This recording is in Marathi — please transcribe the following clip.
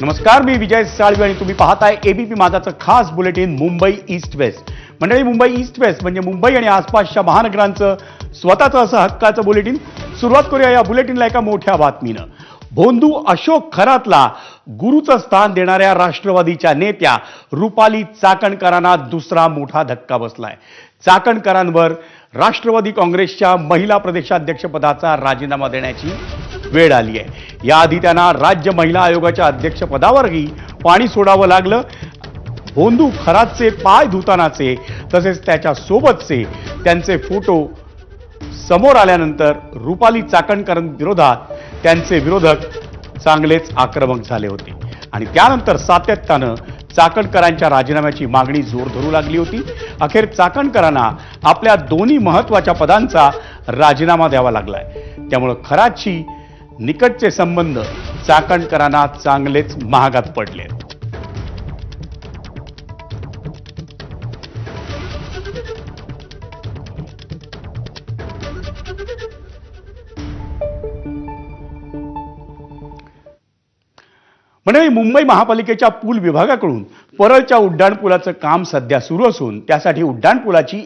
नमस्कार, मी विजय साळवी आणि तुम्ही पाहताय एबीपी माझाचं खास बुलेटिन मुंबई ईस्ट वेस्ट. मंडळी, मुंबई ईस्ट वेस्ट म्हणजे मुंबई आणि आसपासच्या महानगरांचं स्वतःचं असं हक्काचं बुलेटिन. सुरुवात करूया या बुलेटिनला एका मोठ्या बातमीनं. भोंदू अशोक खरातला गुरुचं स्थान देणाऱ्या राष्ट्रवादीच्या नेत्या रुपाली चाकणकरांना दुसरा मोठा धक्का बसलाय. चाकणकरांवर राष्ट्रवादी काँग्रेसच्या महिला प्रदेशाध्यक्षपदाचा राजीनामा देण्याची वेळ आली आहे. याआधी त्यांना राज्य महिला आयोगाच्या अध्यक्षपदावरही पाणी सोडावं लागलं. भोंदू खरातचे पाय धुतानाचे तसेच त्याच्या सोबतचे त्यांचे फोटो समोर आल्यानंतर रुपाली चाकणकरांविरोधात त्यांचे विरोधक चांगलेच आक्रमक झाले होते आणि त्यानंतर सातत्यानं चाकणकरांच्या राजीनाम्याची मागणी जोर धरू लागली होती. अखेर चाकणकरांना आपल्या दोन्ही महत्त्वाच्या पदांचा राजीनामा द्यावा लागलाय. त्यामुळे खरातची निकटचे संबंध चाकणकरांना चांगलेच महागात पडले. म्हणजे मुंबई महापालिकेच्या पूल विभागाकडून परळच्या उड्डाणपुलाचं काम सध्या सुरू असून त्यासाठी उड्डाणपुलाची